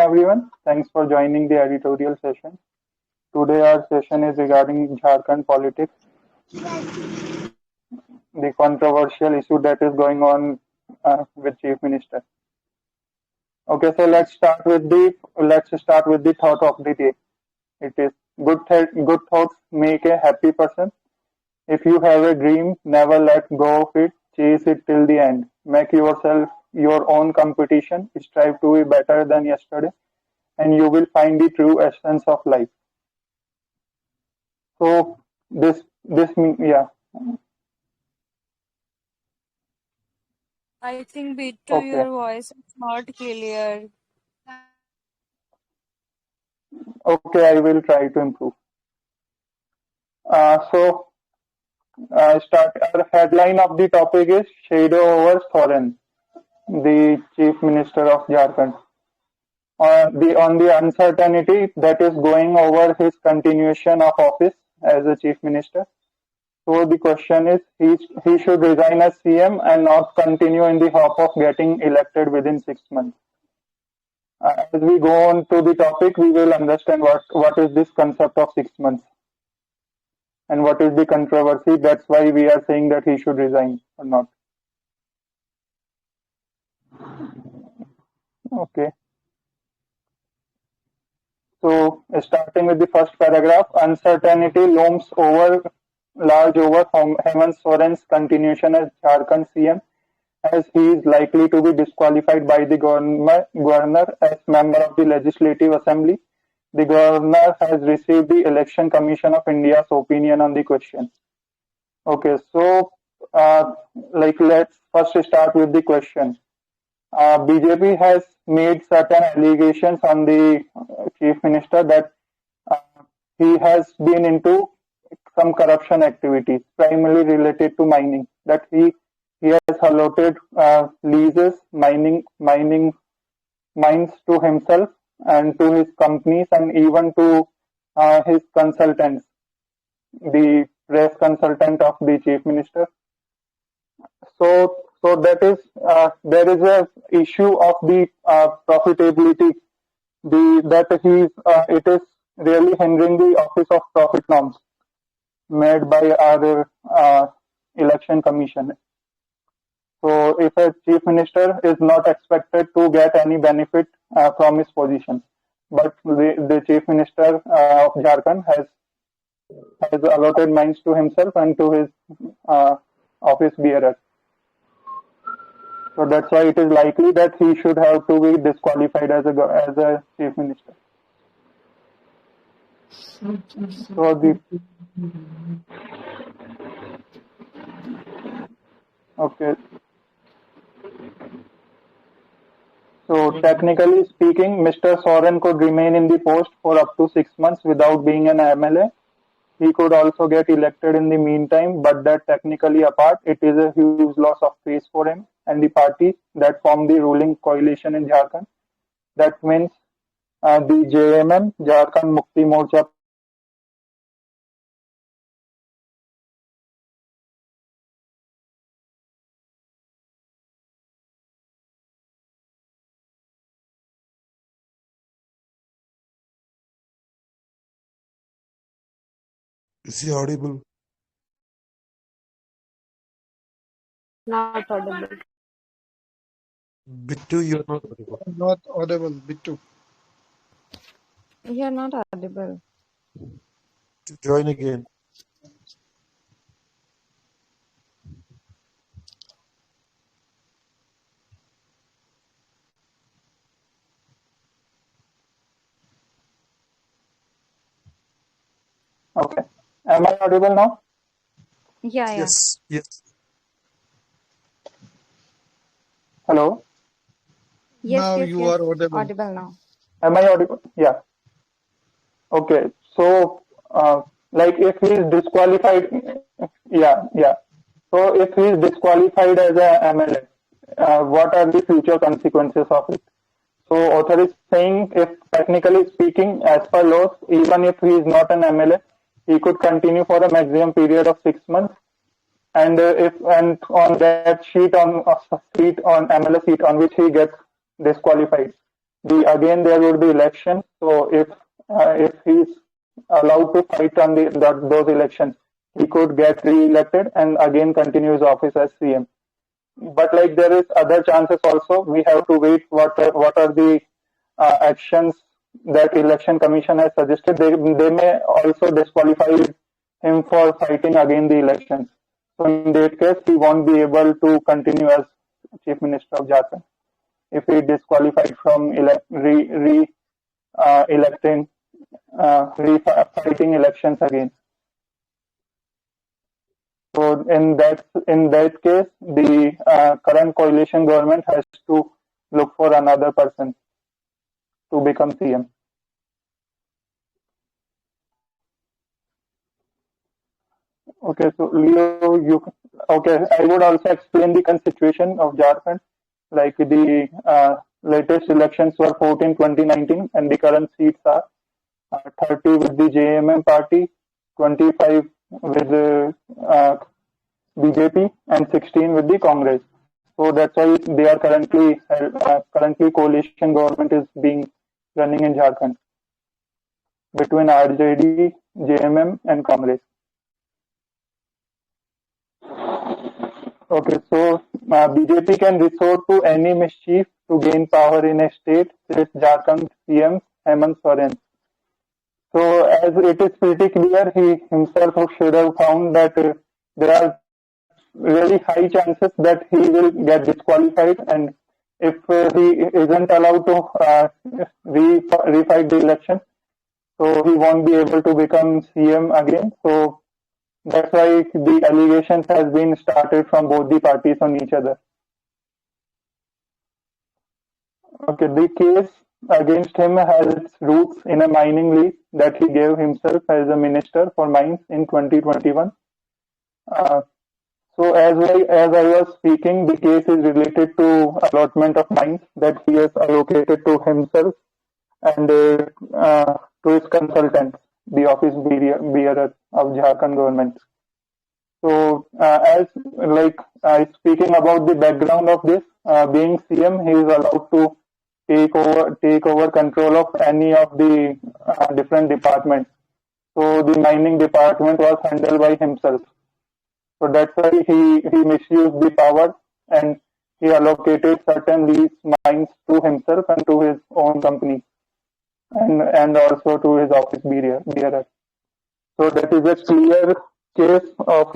everyone. Thanks for joining the editorial session. Today our session is regarding Jharkhand politics, the controversial issue that is going on with Chief Minister. Okay, so let's start with the thought of the day. It is good thoughts make a happy person. If you have a dream, never let go of it. Chase it till the end. Make yourself your own competition. Strive to be better than yesterday, and you will find the true essence of life. So yeah. I think Bittu, Okay. your voice is not clear. Okay, I will try to improve. Start. Our headline of the topic is Shadow over Soren, the Chief Minister of Jharkhand. On the uncertainty that is going over his continuation of office as a Chief Minister. So the question is, he should resign as CM and not continue in the hope of getting elected within 6 months. As we go on to the topic, we will understand what is this concept of 6 months and what is the controversy. That's why we are saying that he should resign or not. Okay. So starting with the first paragraph, uncertainty looms large over Hemant Soren's continuation as Jharkhand CM, as he is likely to be disqualified by the governor as member of the Legislative Assembly. The governor has received the Election Commission of India's opinion on the question. Okay, so let's first start with the question. BJP has made certain allegations on the Chief Minister that he has been into some corruption activities, primarily related to mining, that he has allotted leases, mining mines to himself and to his companies and even to his consultants, the press consultant of the Chief Minister. So that is there is a issue of the profitability, it is really hindering the Office of Profit Norms made by our Election Commission. So if a Chief Minister is not expected to get any benefit from his position, but the Chief Minister of Jharkhand has allotted mines to himself and to his office bearer. So that's why it is likely that he should have to be disqualified as a Chief Minister. So technically speaking, Mr. Soren could remain in the post for up to 6 months without being an MLA. He could also get elected in the meantime, but that technically apart, it is a huge loss of face for him and the party that formed the ruling coalition in Jharkhand. That means the JMM, Jharkhand Mukti Morcha. Is he audible? Not audible. Bittu, you're not audible. Not audible, Bittu. You're not audible. Join again. Okay. Am I audible now? Yeah. Yes. Hello? Now Yes, you are audible. Audible now. Am I audible? Yeah. Okay. So, if he is disqualified, yeah. So, if he is disqualified as a MLA, what are the future consequences of it? So, author is saying, if technically speaking, as per laws, even if he is not an MLA, he could continue for a maximum period of 6 months. And on that MLA seat on which he gets disqualified, again there would be elections. So if he's allowed to fight on those elections, he could get re-elected and again continue his office as CM. But like there is other chances also. We have to wait what are the actions that election commission has suggested. They may also disqualify him for fighting again the elections. So in that case, he won't be able to continue as Chief Minister of Jharkhand if he disqualified from fighting elections again. So in that case, the current coalition government has to look for another person to become CM. Okay, so Leo, I would also explain the current situation of Jharkhand. Like the latest elections were 14 2019, and the current seats are 30 with the JMM party, 25 with the BJP, and 16 with the Congress. So that's why they are currently coalition government is being running in Jharkhand between RJD, JMM, and Congress. Okay, so BJP can resort to any mischief to gain power in a state, says Jharkhand CM Hemant Soren. So as it is pretty clear, he himself should have found that there are really high chances that he will get disqualified, and if he isn't allowed to refight the election, so he won't be able to become CM again. So that's why the allegations has been started from both the parties on each other. Okay, the case against him has its roots in a mining lease that he gave himself as a minister for mines in 2021. So as I was speaking, the case is related to allotment of mines that he has allocated to himself and to his consultants, the office bearer of Jharkhand government. So speaking about the background of this, being CM, he is allowed to take over control of any of the different departments. So the mining department was handled by himself. So that's why he misused the power and he allocated certain lease mines to himself and to his own company and also to his office bearer. So that is a clear case of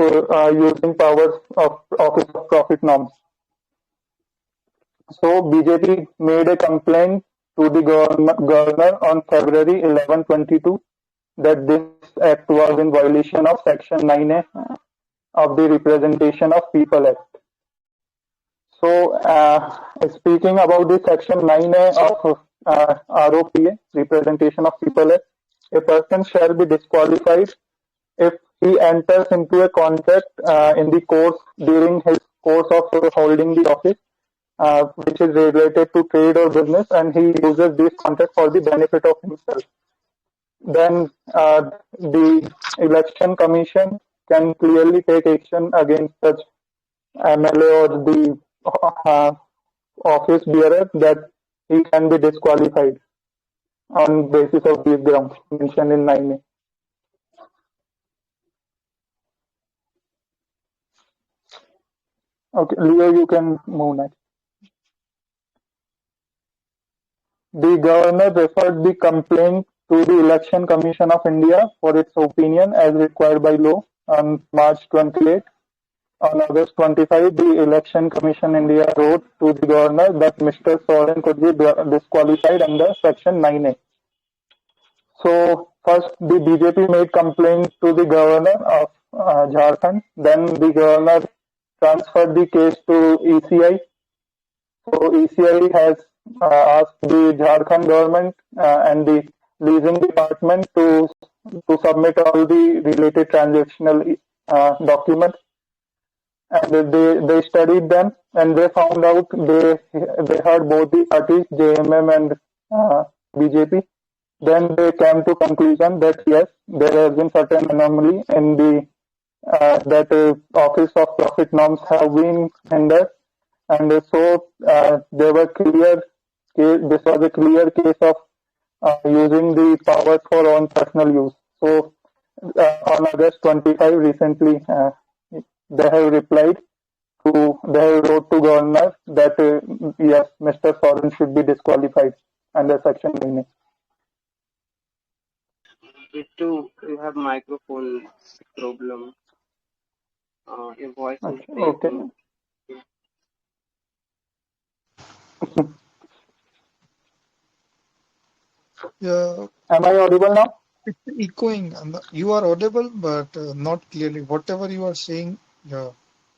using powers of Office of Profit Norms. So BJP made a complaint to the governor on February 11, 2022 that this act was in violation of Section 9A of the Representation of People Act. So speaking about the Section 9A of ROPA, Representation of People Act, a person shall be disqualified if he enters into a contract during his course of holding the office, which is related to trade or business, and he uses this contract for the benefit of himself. Then the election commission can clearly take action against such MLA or the office bearer that he can be disqualified on basis of these grounds mentioned in 9A. Okay, Leo, you can move next. The governor referred the complaint to the Election Commission of India for its opinion as required by law on March 28. On August 25, the Election Commission India wrote to the governor that Mr. Soren could be disqualified under Section 9A. So first the BJP made complaint to the governor of Jharkhand. Then the governor transferred the case to ECI. So ECI has asked the Jharkhand government and the leasing department to submit all the related transactional documents, and they studied them and they found out they heard both the parties, JMM and BJP. Then they came to conclusion that yes, there has been certain anomaly in the that Office of Profit Norms have been hindered, and so there were clear this was a clear case of using the powers for own personal use. So on August 25 recently, they have replied they have wrote to governor that yes, Mr. Soren should be disqualified under Section 9A. Bittu, you have microphone problem. Your voice is Okay. breaking. Yeah, Am I audible now? it's echoing. And you are audible, but not clearly. Whatever you are saying, yeah,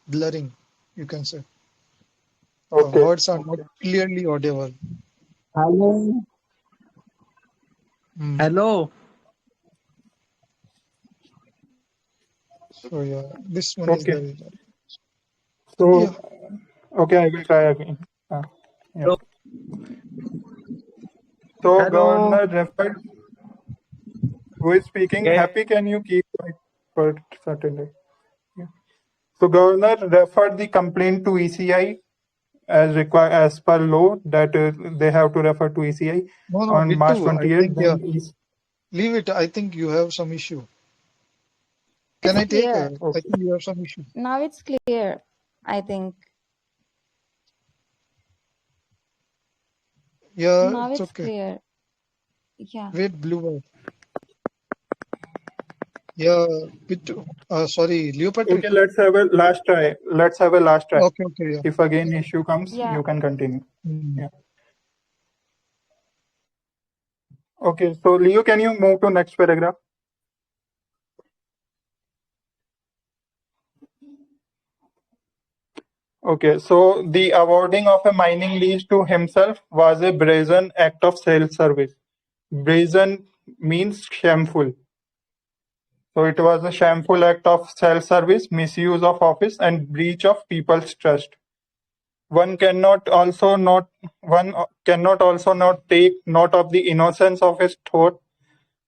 blurring, you can say. Okay. Words are not clearly audible. Hello. Hello. So yeah, this one is Okay. very. So, Yeah. okay, I will try again. Yeah. Hello. So, Hello. Governor referred, who is speaking? Yeah. Happy, can you keep quiet for certainly? Yeah. So, Governor referred the complaint to ECI as per law that they have to refer to ECI No, on March Bittu, I 28th. think, yeah. Leave it. I think you have some issue. Can I take clear. it? I think you have some issue. Now it's clear, I think. Yeah, Now it's it's okay. clear. Yeah. Wait, blue. Yeah, Bittu. Sorry, Leo Patrick. Okay, let's have a last try. Okay, yeah. If again issue comes, Yeah. you can continue. Mm. Yeah. Okay, so Leo, can you move to next paragraph? Okay, so the awarding of a mining lease to himself was a brazen act of self-service. Brazen means shameful. So it was a shameful act of self-service, misuse of office, and breach of people's trust. One cannot also not take note of the innocence of his thought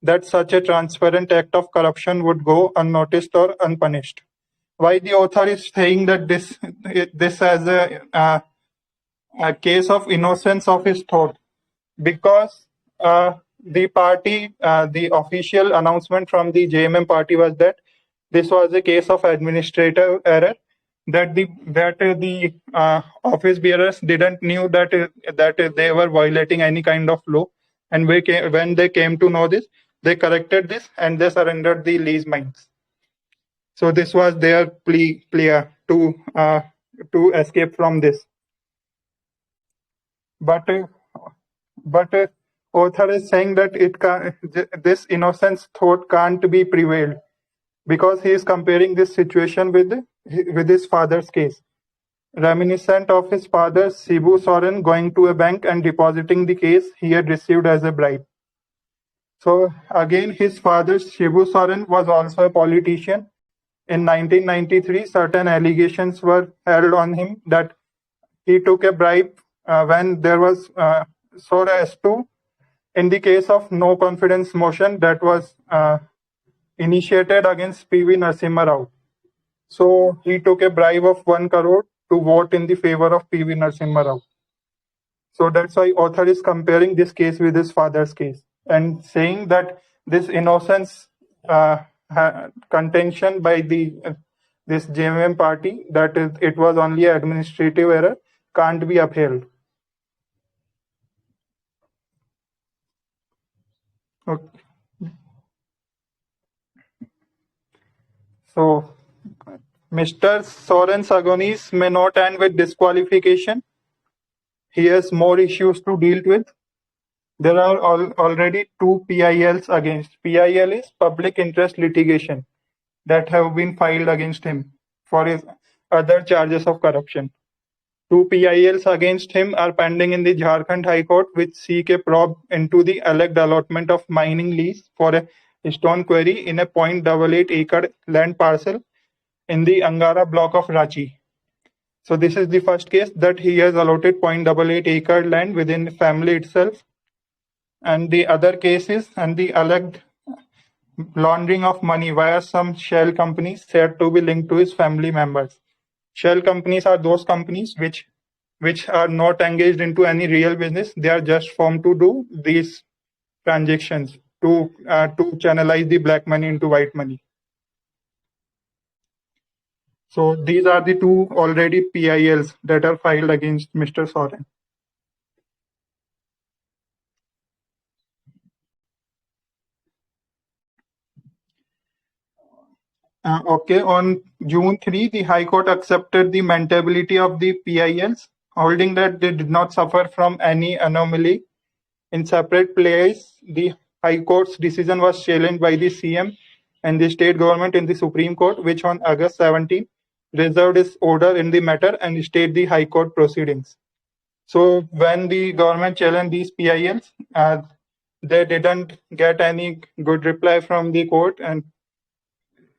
that such a transparent act of corruption would go unnoticed or unpunished. Why the author is saying that this as a case of innocence of his thought? Because the party, the official announcement from the JMM party was that this was a case of administrative error, that the office bearers didn't knew that they were violating any kind of law, and when they came to know this, they corrected this and they surrendered the lease mines. So this was their plea to escape from this. But author is saying that this innocence thought can't be prevailed, because he is comparing this situation with his father's case, reminiscent of his father Shibu Soren going to a bank and depositing the case he had received as a bribe. So again, his father Shibu Soren was also a politician. In 1993, certain allegations were held on him that he took a bribe when there was so as to, in the case of no confidence motion that was initiated against PV Narasimha Rao. So he took a bribe of 1 crore to vote in the favor of PV Narasimha Rao. So that's why author is comparing this case with his father's case and saying that this innocence contention by this JMM party, that it was only an administrative error, can't be upheld. Okay. So Mr. Soren's agonies may not end with disqualification. He has more issues to deal with. There are already 2 PILs against. PIL is public interest litigation that have been filed against him for his other charges of corruption. 2 PILs against him are pending in the Jharkhand High Court, which seek a probe into the alleged allotment of mining lease for a stone quarry in a 0.88 acre land parcel in the Angara block of Ranchi. So this is the first case that he has allotted 0.88 acre land within the family itself. And the other cases and the alleged laundering of money via some shell companies said to be linked to his family members. Shell companies are those companies which which are not engaged into any real business. They are just formed to do these transactions to channelize the black money into white money. So these are the two already PILs that are filed against Mr. Soren. Okay, on June 3, the High Court accepted the mentability of the PILs, holding that they did not suffer from any anomaly. In separate place, the High Court's decision was challenged by the CM and the state government in the Supreme Court, which on August 17 reserved its order in the matter and stayed the High Court proceedings. So when the government challenged these PILs, they didn't get any good reply from the court, and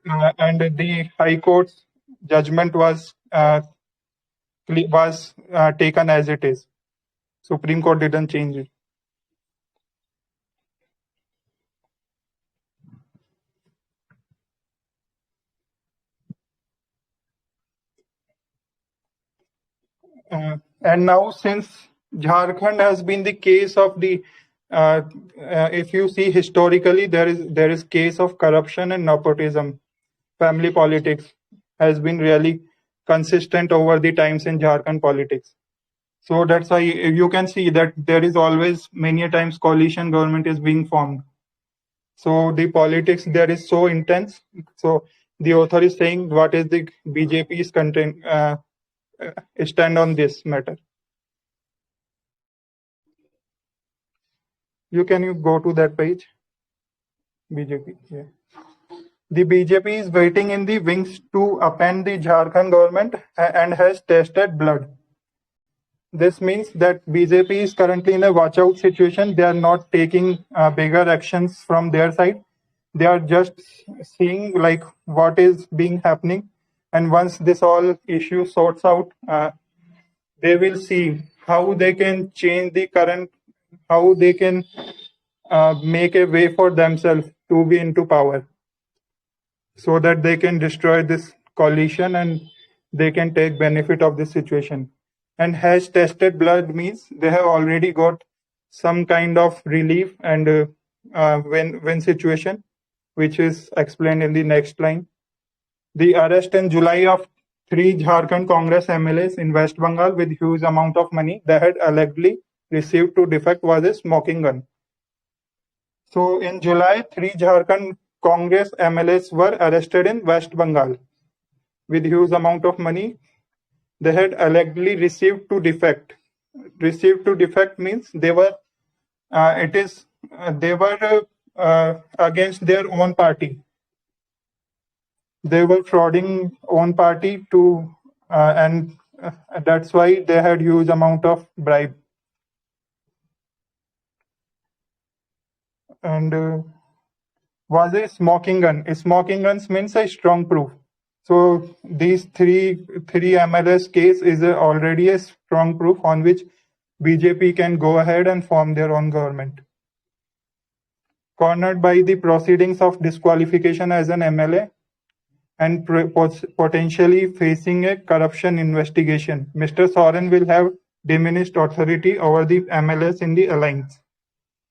the High Court's judgment was taken as it is. Supreme Court didn't change it. And now, since Jharkhand has been the case of the, if you see historically, there is case of corruption and nepotism. Family politics has been really consistent over the times in Jharkhand politics. So that's why you can see that there is always many a times coalition government is being formed. So the politics there is so intense. So the author is saying what is the BJP's stand on this matter. You go to that page? BJP, yeah. The BJP is waiting in the wings to upend the Jharkhand government and has tested blood. This means that BJP is currently in a watch-out situation. They are not taking bigger actions from their side. They are just seeing like what is being happening, and once this all issue sorts out, they will see how they can change the current, how they can make a way for themselves to be into power, so that they can destroy this coalition and they can take benefit of this situation. And has tested blood means they have already got some kind of relief and win situation, which is explained in the next line. The arrest in July of 3 Jharkhand Congress MLAs in West Bengal with huge amount of money they had allegedly received to defect was a smoking gun. So in July, 3 Jharkhand Congress MLAs were arrested in West Bengal with huge amount of money they had allegedly received to defect. Received to defect means they were against their own party. They were frauding own party to and that's why they had huge amount of bribe. And was a smoking gun. A smoking gun means a strong proof. So these three MLS case is already a strong proof on which BJP can go ahead and form their own government. Cornered by the proceedings of disqualification as an MLA and potentially facing a corruption investigation, Mr. Soren will have diminished authority over the MLAs in the alliance.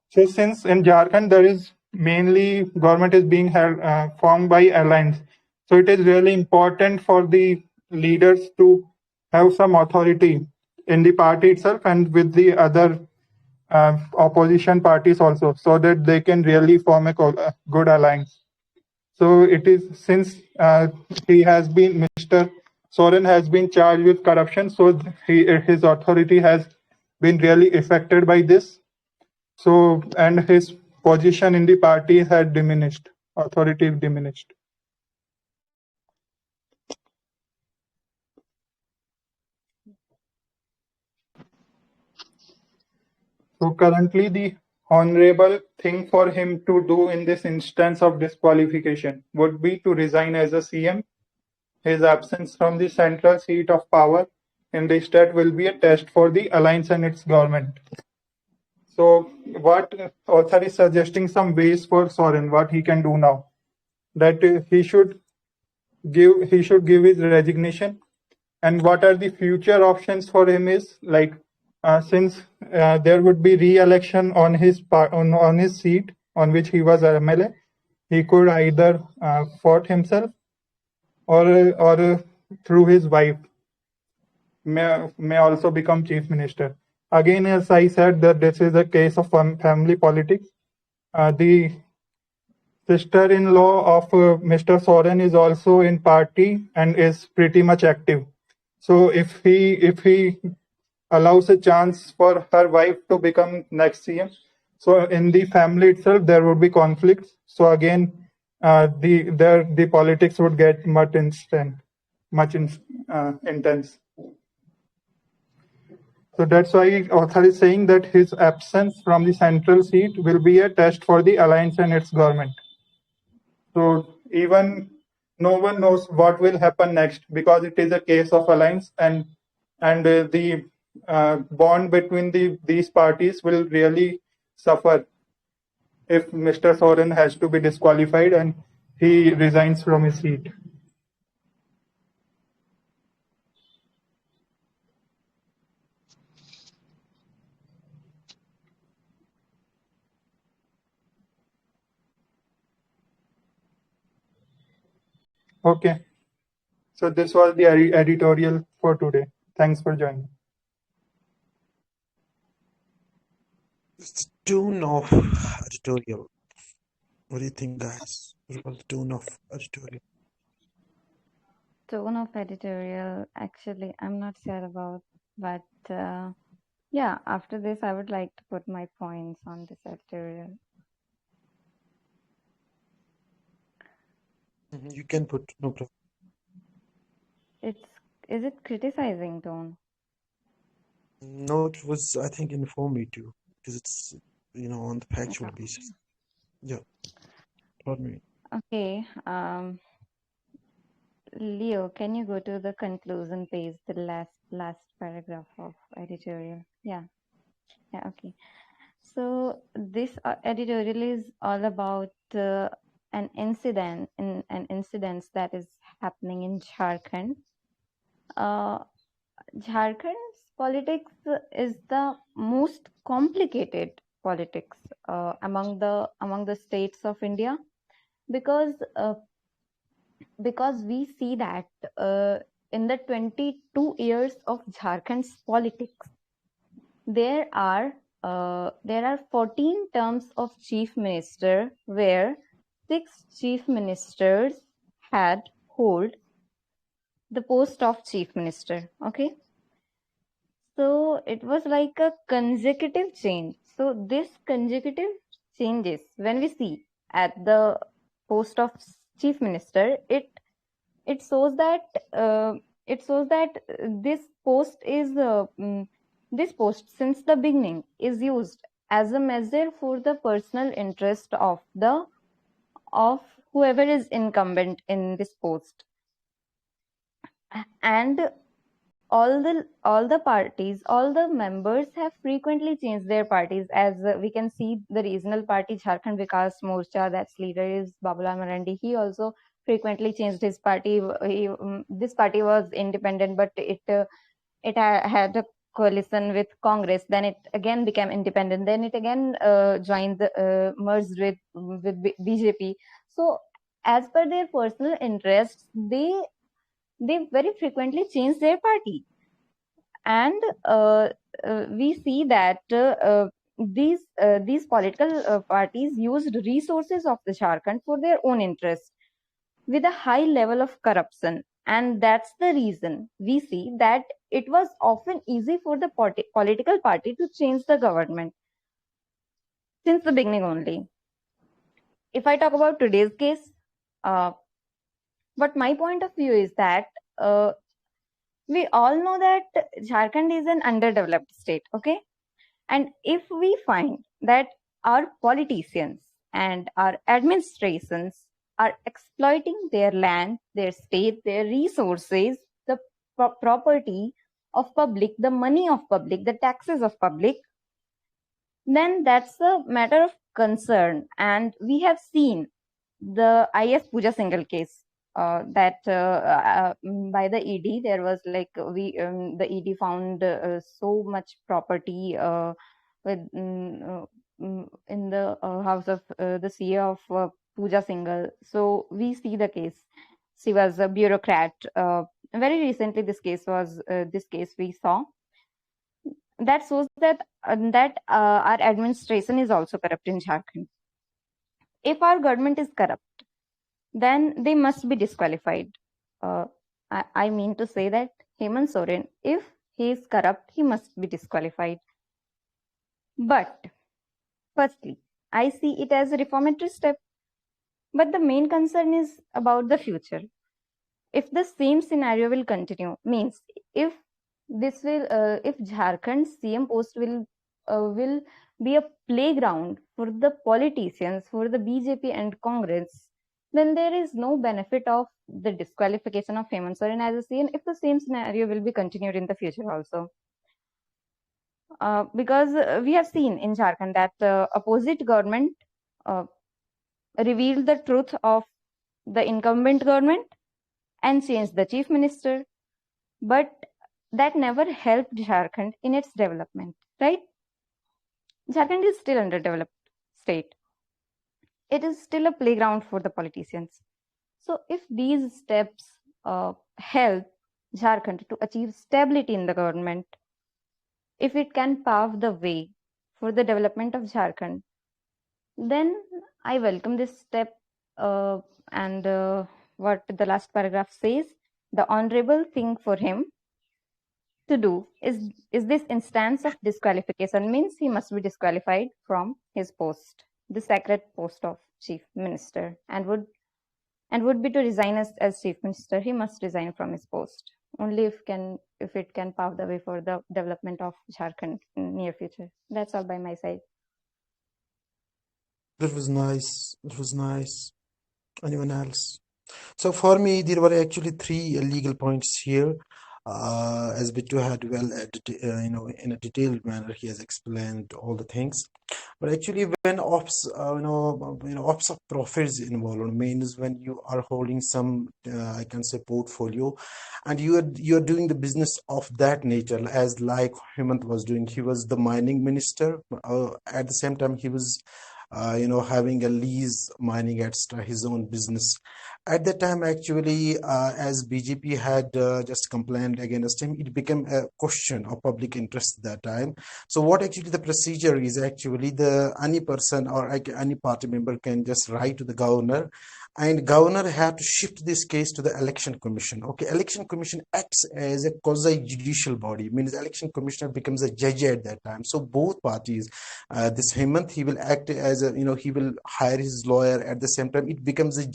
So since in Jharkhand there is mainly government is being held, formed by alliance, so it is really important for the leaders to have some authority in the party itself and with the other opposition parties also, so that they can really form a good alliance. So it is since Mr. Soren has been charged with corruption, so his authority has been really affected by this. So, and his position in the party had diminished, authority diminished. So currently the honorable thing for him to do in this instance of disqualification would be to resign as a CM. His absence from the central seat of power in the state will be a test for the alliance and its government. So what author is suggesting some ways for Soren, what he can do now, that he should give his resignation And what are the future options for him is like, since there would be re-election on his on his seat on which he was MLA, he could either fought himself or through his wife may also become chief minister. Again, as I said, that this is a case of family politics. The sister-in-law of Mr. Soren is also in party and is pretty much active. So if he allows a chance for her wife to become next CM, so in the family itself there would be conflicts. So again, the politics would get much intense. So that's why author is saying that his absence from the central seat will be a test for the alliance and its government. So even no one knows what will happen next because it is a case of alliance, and the bond between these parties will really suffer if Mr. Soren has to be disqualified and he resigns from his seat. Okay. So this was the editorial for today. Thanks for joining. It's the tune of editorial. What do you think, guys? What about the tune of editorial? Tone of editorial, actually, I'm not sure about, but yeah, after this, I would like to put my points on this editorial. You can put, no problem. Is it criticizing tone? No, it was, I think, informative because it's, on the factual Okay. basis. Yeah. Pardon me. Okay. Leo, can you go to the conclusion page, the last paragraph of editorial? Yeah. Okay. So this editorial is all about an incident that is happening in Jharkhand. Jharkhand's politics is the most complicated politics among the states of India, because we see that in the 22 years of Jharkhand's politics, there are 14 terms of chief minister, where 6 chief ministers had hold the post of chief minister. Okay, so it was like a consecutive change. So this consecutive changes, when we see at the post of chief minister, it shows that this post is this post since the beginning is used as a measure for the personal interest of whoever is incumbent in this post, and all the parties, all the members have frequently changed their parties. As we can see, the regional party Jharkhand Vikas Morcha, that's leader is Babulal Marandi, he also frequently changed his party. This party was independent, but it had a coalition with Congress. Then it again became independent. Then it again merged with BJP. So as per their personal interests, they very frequently change their party, and we see that these political parties used resources of the Jharkhand for their own interest, with a high level of corruption. And that's the reason we see that it was often easy for the political party to change the government since the beginning only. If I talk about today's case, but my point of view is that we all know that Jharkhand is an underdeveloped state, okay? And if we find that our politicians and our administrations are exploiting their land, their state, their resources, the property of public, the money of public, the taxes of public, then that's a matter of concern. And we have seen the IS Pooja Singhal case that by the ED there was like the ED found so much property with in the house of the CA of Pooja Singhal. So we see the case. She was a bureaucrat. Very recently, this case we saw that shows that our administration is also corrupt in Jharkhand. If our government is corrupt, then they must be disqualified. I mean to say that Hemant Soren, if he is corrupt, he must be disqualified. But firstly, I see it as a reformatory step. But the main concern is about the future. If the same scenario will continue, means if Jharkhand CM post will be a playground for the politicians, for the BJP and Congress, then there is no benefit of the disqualification of Hemant Soren as a CM if the same scenario will be continued in the future also. Because we have seen in Jharkhand that opposite government revealed the truth of the incumbent government and changed the chief minister, but that never helped Jharkhand in its development, right? Jharkhand is still underdeveloped state. It is still a playground for the politicians. So if these steps help Jharkhand to achieve stability in the government, if it can pave the way for the development of Jharkhand, then I welcome this step. And what the last paragraph says, the honorable thing for him to do is this instance of disqualification, means he must be disqualified from his post, the sacred post of chief minister, and would be to resign as chief minister. He must resign from his post only if it can pave the way for the development of Jharkhand in near future. That's all by my side. That was nice. That was nice. Anyone else? So for me, there were actually three legal points here. As Bittu had in a detailed manner, he has explained all the things. But actually, when ops of profits involved, means when you are holding some, I can say, portfolio, and you are doing the business of that nature, as like Hemant was doing. He was the mining minister. At the same time, he was having a lease mining at his own business. At that time, actually, as BJP had just complained against him, it became a question of public interest at that time. So what actually the procedure is, actually any person or any party member can just write to the governor, and governor had to shift this case to the election commission. Okay, election commission acts as a quasi-judicial body, means election commissioner becomes a judge at that time. So both parties, this Hemant, he will act as he will hire his lawyer. At the same time, it becomes a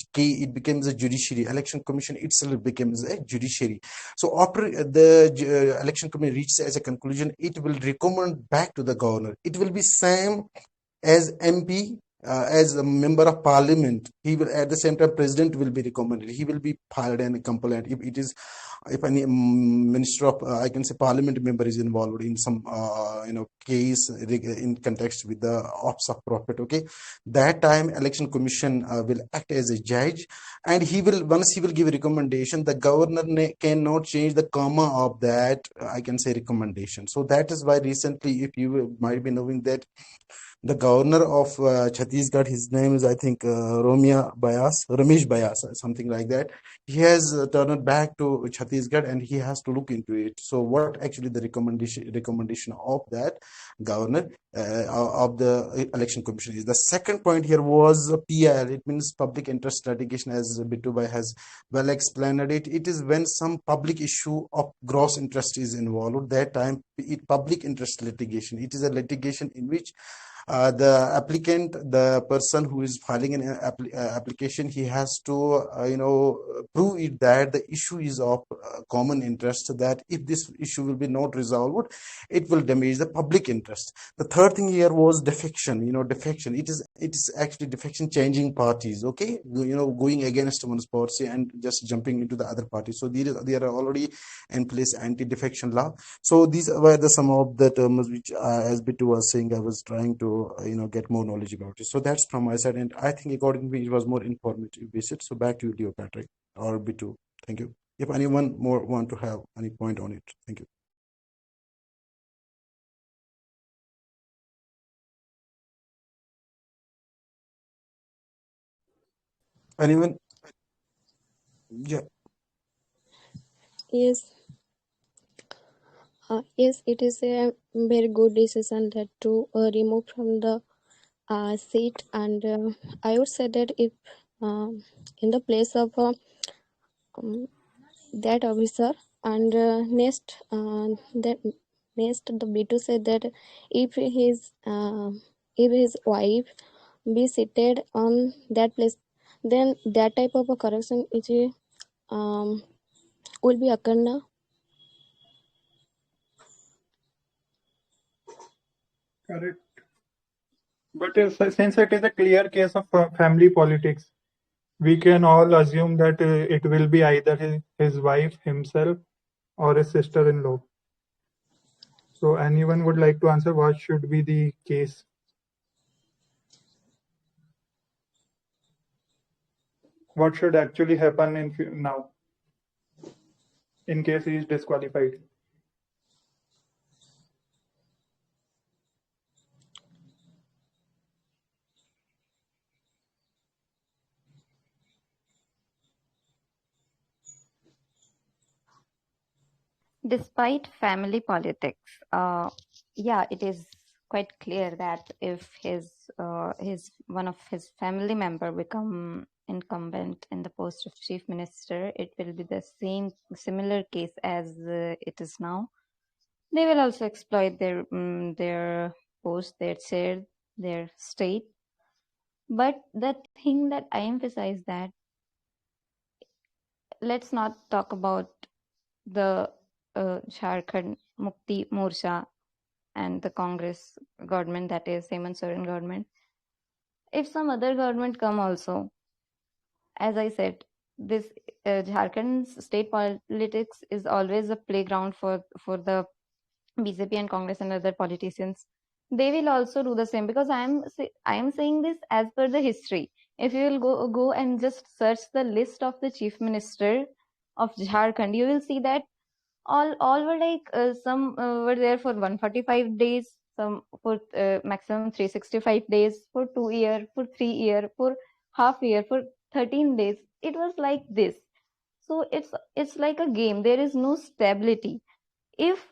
judiciary. Election commission itself becomes a judiciary. So after the election commission reaches as a conclusion, it will recommend back to the governor. It will be same as MP. As a member of parliament, he will, at the same time, president will be recommended. He will be filed and complaint if any minister of I can say parliament member is involved in some case in context with the ops of profit. Okay, that time election commission will act as a judge, and once he will give a recommendation, the governor cannot change the comma of that I can say recommendation. So that is why recently, if you might be knowing that the governor of Chhattisgarh, his name is, I think, Ramesh Bayas, something like that. He has turned back to Chhattisgarh, and he has to look into it. So what actually the recommendation of that governor of the election commission is. The second point here was PIL. It means public interest litigation, as Bittu has well explained it. It is when some public issue of gross interest is involved. That time, public interest litigation. It is a litigation in which the applicant, the person who is filing an application, he has to prove it that the issue is of common interest, so that if this issue will be not resolved, it will damage the public interest. The third thing here was defection. Defection, it is actually defection, changing parties. Okay, going against one's party and just jumping into the other party. So there are already in place anti-defection law. So these were some of the terms which as Bittu was saying, I was trying to get more knowledge about it. So that's from my side, and I think according to me it was more informative visit. So back to you, Leo Patrick. or B2. Thank you. If anyone more want to have any point on it, thank you. Anyone? Yeah. Yes, yes, it is a very good decision that to remove from the seat, and I would say that if in the place of that officer, and next the B2 said that if his wife be seated on that place, then that type of a correction is will be occur now. Correct. But since it is a clear case of family politics, we can all assume that it will be either his wife himself or his sister-in-law. So anyone would like to answer what should be the case? What should actually happen now in case he is disqualified? Despite family politics, yeah, it is quite clear that if his one of his family member become incumbent in the post of chief minister, it will be the similar case as it is now. They will also exploit their post, their chair, their state. But the thing that I emphasize that let's not talk about the Jharkhand Mukti Morcha and the Congress government, that is Hemant Soren government. If some other government come also, as I said, this Jharkhand's state politics is always a playground for the BJP and Congress and other politicians. They will also do the same, because I am saying this as per the history. If you will go and just search the list of the chief minister of Jharkhand, you will see that all were like some were there for 145 days, some for maximum 365 days, for 2 year, for 3 year, for half year, for 13 days. It was like this. So it's like a game. There is no stability. If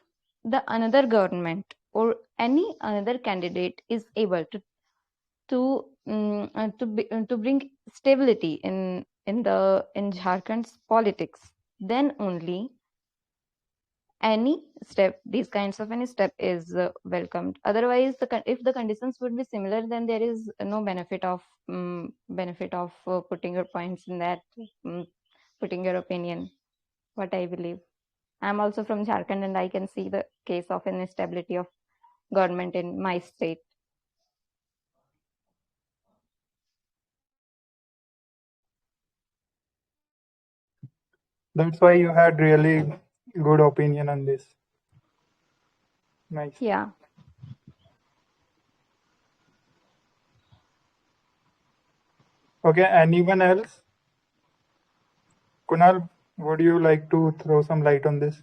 the another government or any another candidate is able to bring stability in Jharkhand's politics, then only these kinds of any step is welcomed. Otherwise, if the conditions would be similar, then there is no benefit of putting your points in that, putting your opinion. What I believe. I'm also from Jharkhand, and I can see the case of instability of government in my state. That's why you had really good opinion on this. Nice. Yeah. Okay, anyone else? Kunal, would you like to throw some light on this?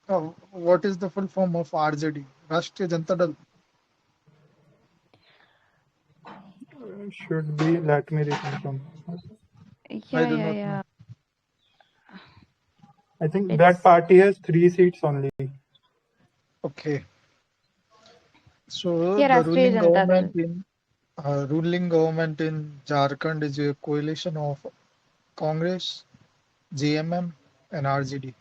What is the full form of RJD? Rashtriya Janata Dal. Should be, let me reconfirm. I do not know. I think that party has 3 seats only. Okay. So Yeah, the Rashtriya ruling government in Jharkhand is a coalition of Congress, JMM, and RJD.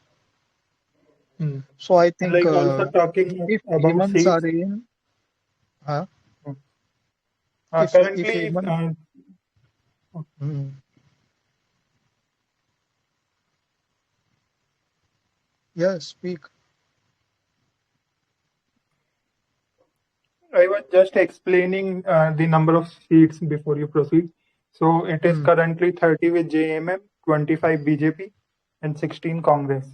So I think Like also talking if about Hemant seats. Soren, Currently, yes, speak. I was just explaining the number of seats before you proceed. So it is currently 30 with JMM, 25 BJP, and 16 Congress.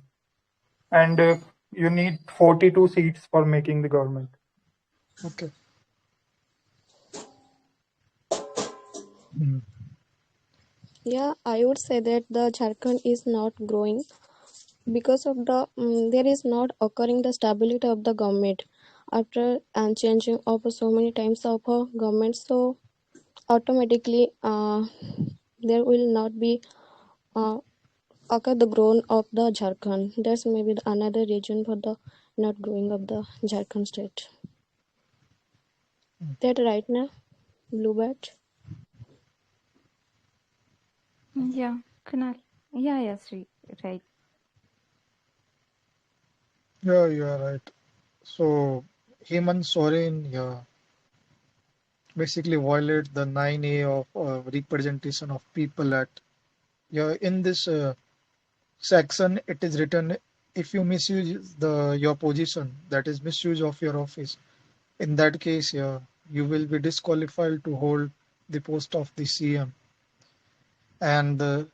And you need 42 seats for making the government. Okay. Yeah, I would say that the Jharkhand is not growing because of the there is not occurring the stability of the government after changing of so many times of a government. So automatically there will not be uh, occur the growth of the Jharkhand. That's maybe another reason for the not growing of the Jharkhand state. That right now, Bluebird? Yeah, Kunal. Yeah, Sri, right. Yeah, you are right. So Hemant Soren, yeah, basically violate the 9A of representation of people at, yeah, in this section it is written, if you misuse your position, that is misuse of your office, in that case, yeah, you will be disqualified to hold the post of the CM. And the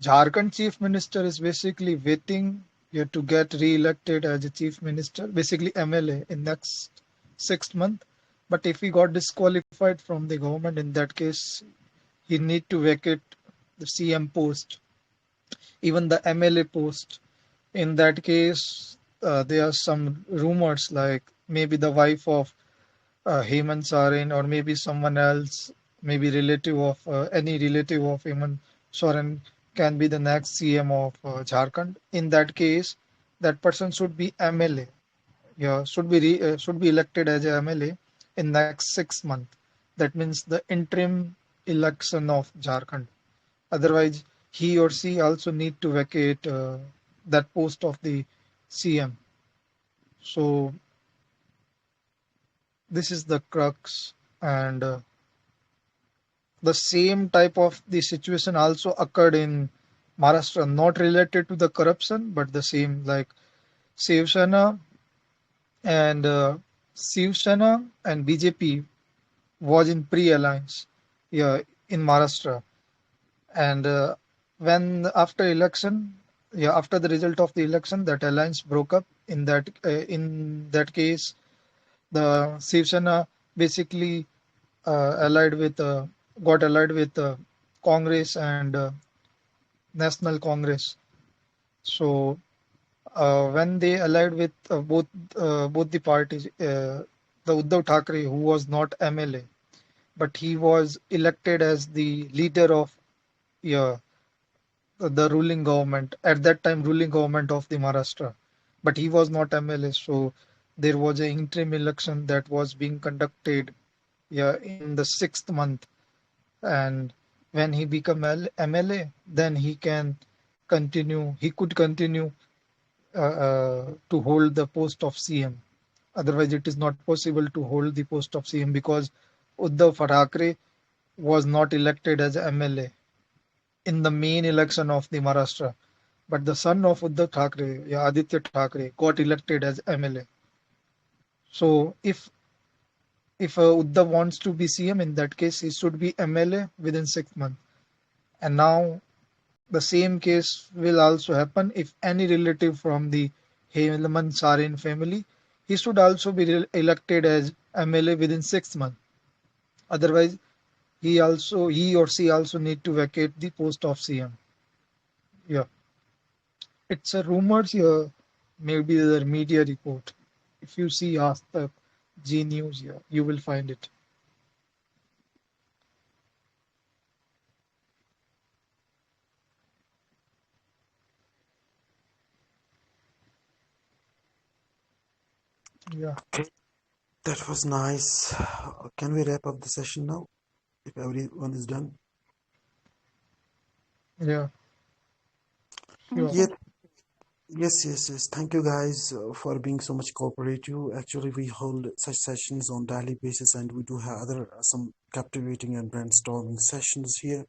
Jharkhand chief minister is basically waiting here to get re-elected as a chief minister, basically MLA in next 6 months. But if he got disqualified from the government, in that case, he need to vacate the CM post, even the MLA post. In that case, there are some rumors like maybe the wife of Hemant Soren or maybe someone else, maybe relative of any relative of Hemant Soren can be the next CM of Jharkhand. In that case, that person should be MLA. Yeah, should be elected as a MLA in next 6 months. That means the interim election of Jharkhand. Otherwise, he or she also need to vacate that post of the CM. So this is the crux, and the same type of the situation also occurred in Maharashtra, not related to the corruption, but the same like Shiv Sena and Shiv Sena and BJP was in pre-alliance, yeah, in Maharashtra, and when after election, yeah, after the result of the election, that alliance broke up. In that case, the Shiv Sena basically allied with got allied with Congress and National Congress. So when they allied with both the parties, the Uddhav Thackeray, who was not MLA, but he was elected as the leader of, yeah, the ruling government at that time, ruling government of the Maharashtra, but he was not MLA. So there was an interim election that was being conducted, yeah, in the 6th month, and when he become MLA, then he could continue to hold the post of CM. Otherwise, it is not possible to hold the post of CM because Uddhav Thackeray was not elected as MLA in the main election of the Maharashtra. But the son of Uddhav Thackeray, yeah, Aditya Thackeray, got elected as MLA. So if Uddhav wants to be CM, in that case, he should be MLA within 6 months. And now the same case will also happen if any relative from the Hemant Soren family, he should also be elected as MLA within 6 months. Otherwise, he or she also need to vacate the post of CM. Yeah, it's a rumors here, maybe the media report. If you see Ask the G News here, you will find it. Yeah, Okay, that was nice. Can we wrap up the session now if everyone is done? yeah, sure. Yeah, yes. Thank you guys for being so much cooperative. Actually, we hold such sessions on daily basis, and we do have other some captivating and brainstorming sessions here.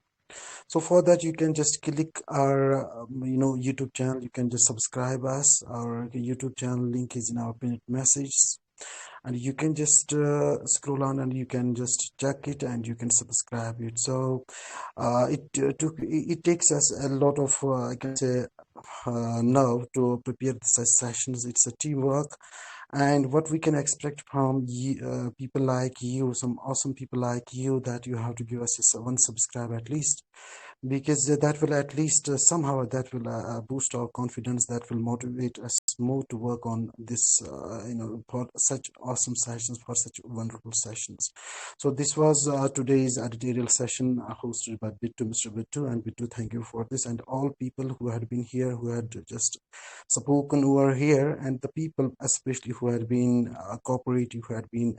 So for that, you can just click our YouTube channel. You can just subscribe us. Our YouTube channel link is in our pinned message, and you can just scroll on and you can just check it and you can subscribe it. So it takes us a lot of I can say nerve to prepare such sessions. It's a teamwork, and what we can expect from people like you, some awesome people like you, that you have to give us one subscribe at least. because that will at least somehow that will boost our confidence, that will motivate us more to work on this for such awesome sessions, for such wonderful sessions. So this was today's editorial session hosted by Bittu, Mr. Bittu. And Bittu, thank you for this, and all people who had been here, who had just spoken, who are here, and the people especially who had been cooperative, who had been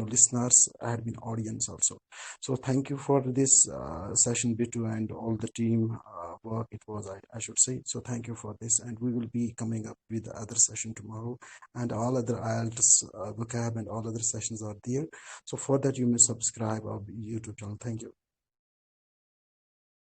listeners, had been audience also. So thank you for this session, Bittu, and all the team work it was, I should say. So thank you for this, and we will be coming up with the other session tomorrow, and all other IELTS vocab and all other sessions are there. So for that, you may subscribe our YouTube channel. Thank you.